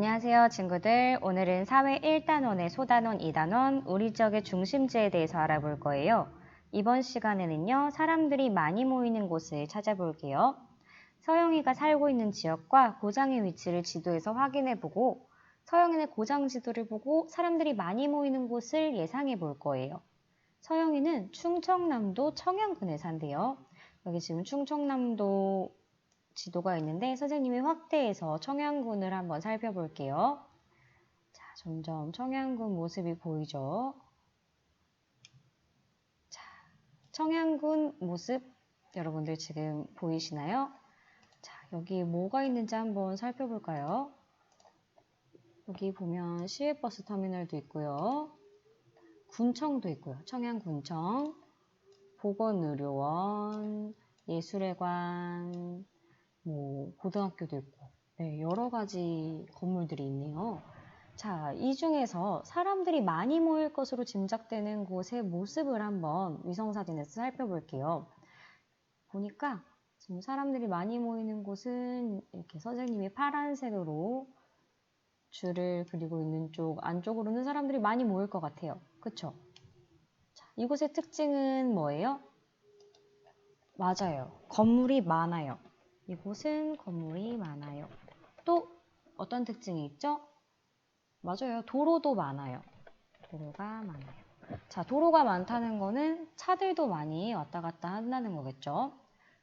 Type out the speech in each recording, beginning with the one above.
안녕하세요, 친구들. 오늘은 사회 1단원의 소단원, 2단원, 우리 지역의 중심지에 대해서 알아볼 거예요. 이번 시간에는요, 사람들이 많이 모이는 곳을 찾아볼게요. 서영이가 살고 있는 지역과 고장의 위치를 지도에서 확인해보고 서영이의 고장 지도를 보고 사람들이 많이 모이는 곳을 예상해 볼 거예요. 서영이는 충청남도 청양군에 산대요. 여기 지금 충청남도 지도가 있는데 선생님이 확대해서 청양군을 한번 살펴볼게요. 자, 점점 청양군 모습이 보이죠? 자, 청양군 모습 여러분들 지금 보이시나요? 자, 여기 뭐가 있는지 한번 살펴볼까요? 여기 보면 시외버스 터미널도 있고요. 군청도 있고요. 청양군청, 보건의료원, 예술회관, 고등학교도 있고, 네, 여러 가지 건물들이 있네요. 자, 이 중에서 사람들이 많이 모일 것으로 짐작되는 곳의 모습을 한번 위성사진에서 살펴볼게요. 보니까 지금 사람들이 많이 모이는 곳은 이렇게 선생님이 파란색으로 줄을 그리고 있는 쪽 안쪽으로는 사람들이 많이 모일 것 같아요. 그쵸? 자, 이곳의 특징은 뭐예요? 맞아요. 건물이 많아요. 이곳은 건물이 많아요. 또 어떤 특징이 있죠? 맞아요. 도로도 많아요. 도로가 많아요. 자, 도로가 많다는 거는 차들도 많이 왔다 갔다 한다는 거겠죠?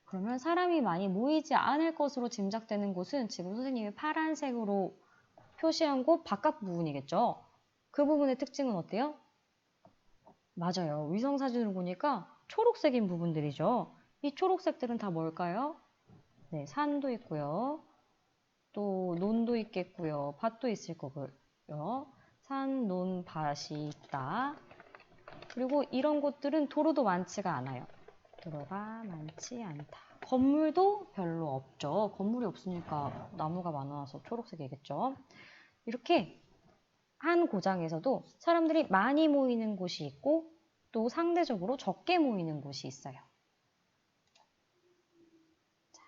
그러면 사람이 많이 모이지 않을 것으로 짐작되는 곳은 지금 선생님이 파란색으로 표시한 곳 바깥 부분이겠죠? 그 부분의 특징은 어때요? 맞아요. 위성사진을 보니까 초록색인 부분들이죠. 이 초록색들은 다 뭘까요? 네, 산도 있고요. 또 논도 있겠고요. 밭도 있을 거고요. 산, 논, 밭이 있다. 그리고 이런 곳들은 도로도 많지가 않아요. 도로가 많지 않다. 건물도 별로 없죠. 건물이 없으니까 나무가 많아서 초록색이겠죠. 이렇게 한 고장에서도 사람들이 많이 모이는 곳이 있고 또 상대적으로 적게 모이는 곳이 있어요.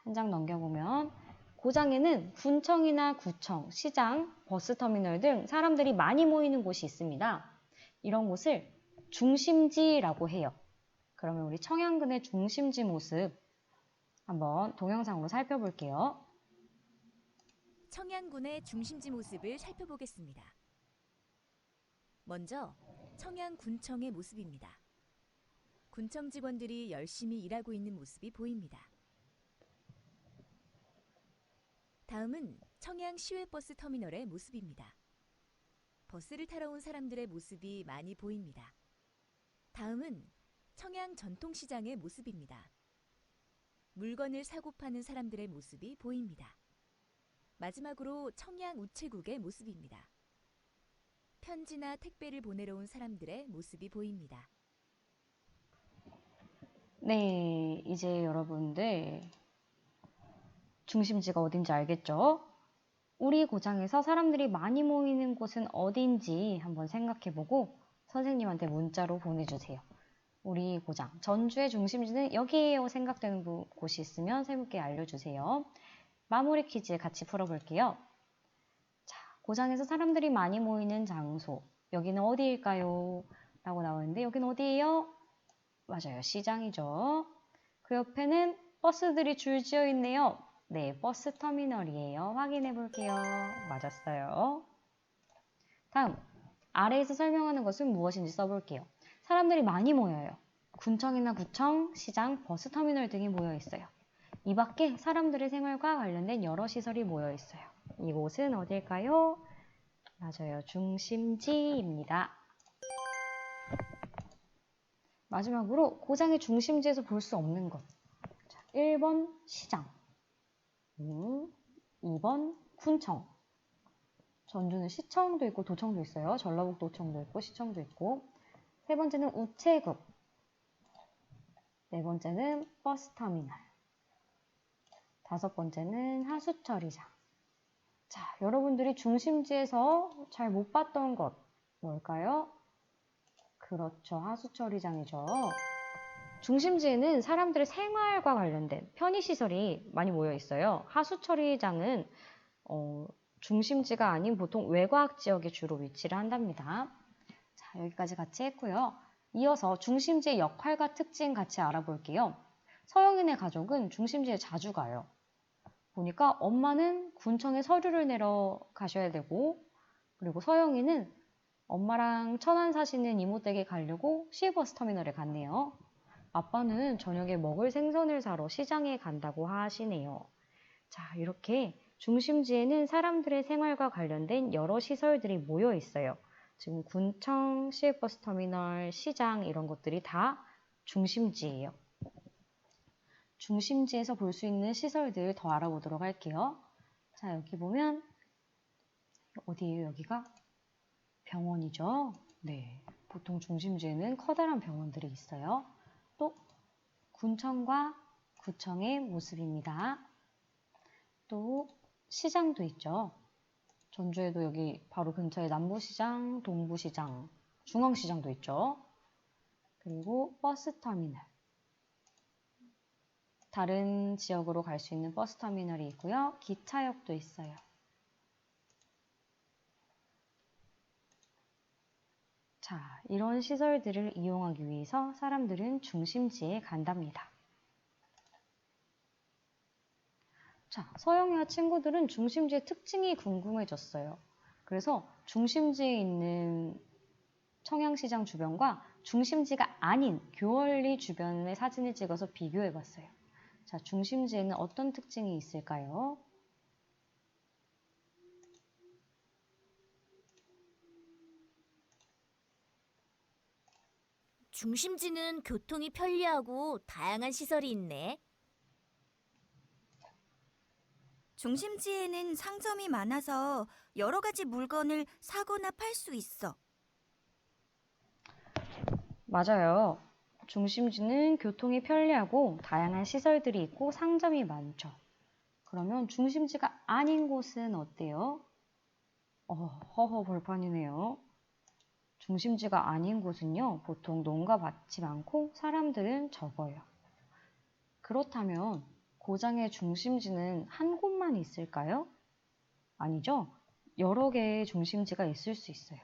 한 장 넘겨보면 고장에는 군청이나 구청, 시장, 버스터미널 등 사람들이 많이 모이는 곳이 있습니다. 이런 곳을 중심지라고 해요. 그러면 우리 청양군의 중심지 모습 한번 동영상으로 살펴볼게요. 청양군의 중심지 모습을 살펴보겠습니다. 먼저 청양군청의 모습입니다. 군청 직원들이 열심히 일하고 있는 모습이 보입니다. 다음은 청양 시외버스 터미널의 모습입니다. 버스를 타러 온 사람들의 모습이 많이 보입니다. 다음은 청양 전통시장의 모습입니다. 물건을 사고 파는 사람들의 모습이 보입니다. 마지막으로 청양 우체국의 모습입니다. 편지나 택배를 보내러 온 사람들의 모습이 보입니다. 네, 이제 여러분들 중심지가 어딘지 알겠죠? 우리 고장에서 사람들이 많이 모이는 곳은 어딘지 한번 생각해보고 선생님한테 문자로 보내주세요. 우리 고장, 전주의 중심지는 여기에요 생각되는 곳이 있으면 세 분께 알려주세요. 마무리 퀴즈 같이 풀어볼게요. 자, 고장에서 사람들이 많이 모이는 장소, 여기는 어디일까요? 라고 나오는데 여기는 어디예요? 맞아요, 시장이죠. 그 옆에는 버스들이 줄지어 있네요. 네, 버스 터미널이에요. 확인해 볼게요. 맞았어요. 다음, 아래에서 설명하는 것은 무엇인지 써볼게요. 사람들이 많이 모여요. 군청이나 구청, 시장, 버스 터미널 등이 모여 있어요. 이 밖에 사람들의 생활과 관련된 여러 시설이 모여 있어요. 이곳은 어딜까요? 맞아요, 중심지입니다. 마지막으로 고장의 중심지에서 볼 수 없는 것. 1번 시장, 2번 군청. 전주는 시청도 있고 도청도 있어요. 전라북도청도 있고 시청도 있고. 세 번째는 우체국. 네 번째는 버스터미널. 다섯 번째는 하수처리장. 자, 여러분들이 중심지에서 잘 못 봤던 것 뭘까요? 그렇죠, 하수처리장이죠. 중심지에는 사람들의 생활과 관련된 편의시설이 많이 모여 있어요. 하수처리장은 중심지가 아닌 보통 외곽 지역에 주로 위치를 한답니다. 자, 여기까지 같이 했고요. 이어서 중심지의 역할과 특징 같이 알아볼게요. 서영인의 가족은 중심지에 자주 가요. 보니까 엄마는 군청에 서류를 내러 가셔야 되고, 그리고 서영이는 엄마랑 천안 사시는 이모 댁에 가려고 시외버스 터미널에 갔네요. 아빠는 저녁에 먹을 생선을 사러 시장에 간다고 하시네요. 자, 이렇게 중심지에는 사람들의 생활과 관련된 여러 시설들이 모여 있어요. 지금 군청, 시외버스 터미널, 시장 이런 것들이 다 중심지예요. 중심지에서 볼 수 있는 시설들 더 알아보도록 할게요. 자, 여기 보면 어디예요, 여기가? 병원이죠. 네, 보통 중심지에는 커다란 병원들이 있어요. 또 군청과 구청의 모습입니다. 또 시장도 있죠. 전주에도 여기 바로 근처에 남부시장, 동부시장, 중앙시장도 있죠. 그리고 버스터미널. 다른 지역으로 갈 수 있는 버스터미널이 있고요. 기차역도 있어요. 자, 이런 시설들을 이용하기 위해서 사람들은 중심지에 간답니다. 자, 서영이와 친구들은 중심지의 특징이 궁금해졌어요. 그래서 중심지에 있는 청양시장 주변과 중심지가 아닌 교월리 주변의 사진을 찍어서 비교해봤어요. 자, 중심지에는 어떤 특징이 있을까요? 중심지는 교통이 편리하고 다양한 시설이 있네. 중심지에는 상점이 많아서 여러 가지 물건을 사거나 팔 수 있어. 맞아요. 중심지는 교통이 편리하고 다양한 시설들이 있고 상점이 많죠. 그러면 중심지가 아닌 곳은 어때요? 허허 벌판이네요. 중심지가 아닌 곳은요, 보통 농가 밭이 많고 사람들은 적어요. 그렇다면 고장의 중심지는 한 곳만 있을까요? 아니죠. 여러 개의 중심지가 있을 수 있어요.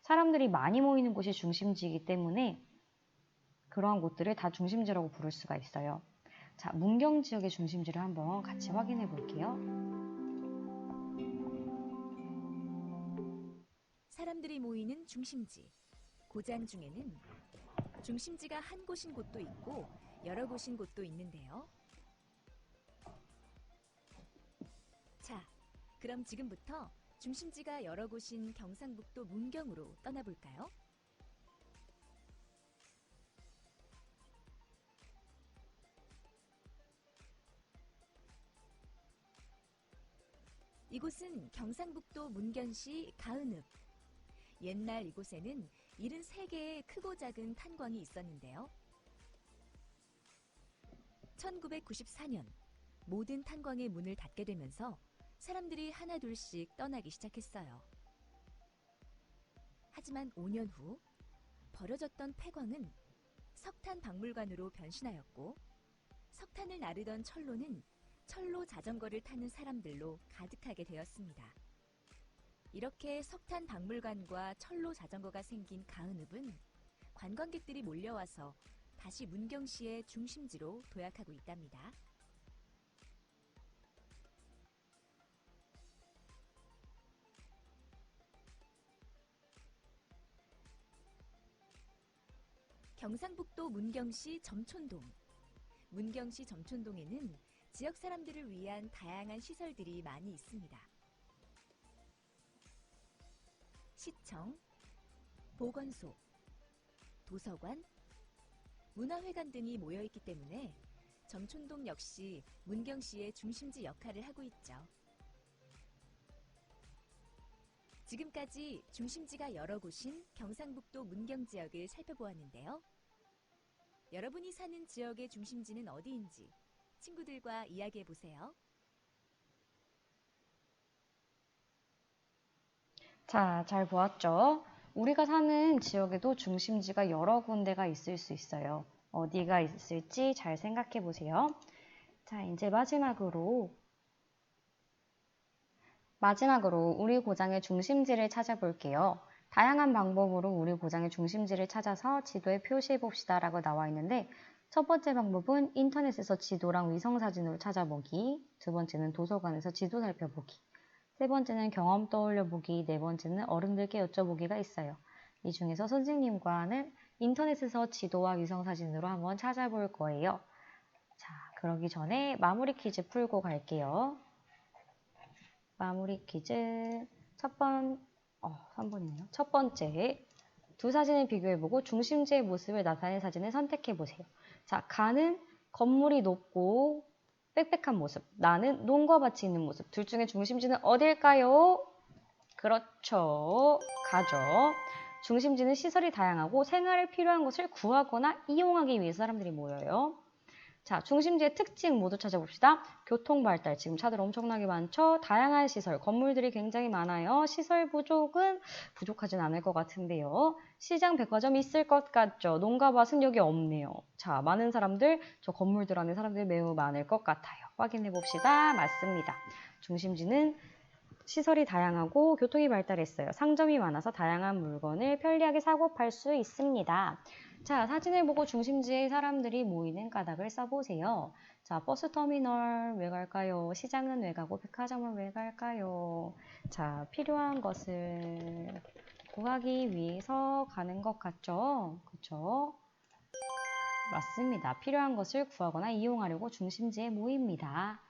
사람들이 많이 모이는 곳이 중심지이기 때문에 그러한 곳들을 다 중심지라고 부를 수가 있어요. 자, 문경 지역의 중심지를 한번 같이 확인해 볼게요. 사람들이 모이는 중심지. 고장 중에는 중심지가 한 곳인 곳도 있고 여러 곳인 곳도 있는데요. 자, 그럼 지금부터 중심지가 여러 곳인 경상북도 문경으로 떠나볼까요? 이곳은 경상북도 문견시 가은읍. 옛날 이곳에는 73개의 크고 작은 탄광이 있었는데요. 1994년 모든 탄광의 문을 닫게 되면서 사람들이 하나둘씩 떠나기 시작했어요. 하지만 5년 후 버려졌던 폐광은 석탄 박물관으로 변신하였고 석탄을 나르던 철로는 철로 자전거를 타는 사람들로 가득하게 되었습니다. 이렇게 석탄 박물관과 철로 자전거가 생긴 가은읍은 관광객들이 몰려와서 다시 문경시의 중심지로 도약하고 있답니다. 경상북도 문경시 점촌동. 문경시 점촌동에는 지역 사람들을 위한 다양한 시설들이 많이 있습니다. 시청, 보건소, 도서관, 문화회관 등이 모여있기 때문에 점촌동 역시 문경시의 중심지 역할을 하고 있죠. 지금까지 중심지가 여러 곳인 경상북도 문경 지역을 살펴보았는데요. 여러분이 사는 지역의 중심지는 어디인지 친구들과 이야기해보세요. 자, 잘 보았죠? 우리가 사는 지역에도 중심지가 여러 군데가 있을 수 있어요. 어디가 있을지 잘 생각해 보세요. 자, 이제 마지막으로 마지막으로 우리 고장의 중심지를 찾아볼게요. 다양한 방법으로 우리 고장의 중심지를 찾아서 지도에 표시해 봅시다 라고 나와 있는데 첫 번째 방법은 인터넷에서 지도랑 위성사진으로 찾아보기, 두 번째는 도서관에서 지도 살펴보기, 세 번째는 경험 떠올려보기, 네 번째는 어른들께 여쭤보기가 있어요. 이 중에서 선생님과는 인터넷에서 지도와 위성사진으로 한번 찾아볼 거예요. 자, 그러기 전에 마무리 퀴즈 풀고 갈게요. 마무리 퀴즈 3번이네요. 첫 번째, 두 사진을 비교해보고 중심지의 모습을 나타낸 사진을 선택해보세요. 자, 가는 건물이 높고 빽빽한 모습, 나는 논과 밭이 있는 모습. 둘 중에 중심지는 어딜까요? 그렇죠. 가죠. 중심지는 시설이 다양하고 생활에 필요한 것을 구하거나 이용하기 위해서 사람들이 모여요. 자, 중심지의 특징 모두 찾아봅시다. 교통 발달, 지금 차들 엄청나게 많죠? 다양한 시설, 건물들이 굉장히 많아요. 시설 부족은 부족하진 않을 것 같은데요. 시장, 백화점 있을 것 같죠? 농가 밭은 여기 없네요. 자, 많은 사람들, 저 건물들 안에 사람들이 매우 많을 것 같아요. 확인해 봅시다. 맞습니다. 중심지는 시설이 다양하고 교통이 발달했어요. 상점이 많아서 다양한 물건을 편리하게 사고 팔 수 있습니다. 자, 사진을 보고 중심지에 사람들이 모이는 까닭을 써보세요. 자, 버스터미널 왜 갈까요? 시장은 왜 가고 백화점은 왜 갈까요? 자, 필요한 것을 구하기 위해서 가는 것 같죠? 그렇죠? 맞습니다. 필요한 것을 구하거나 이용하려고 중심지에 모입니다.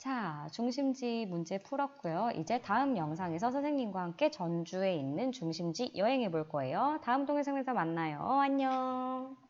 자, 중심지 문제 풀었고요. 이제 다음 영상에서 선생님과 함께 전주에 있는 중심지 여행해 볼 거예요. 다음 동영상에서 만나요. 안녕.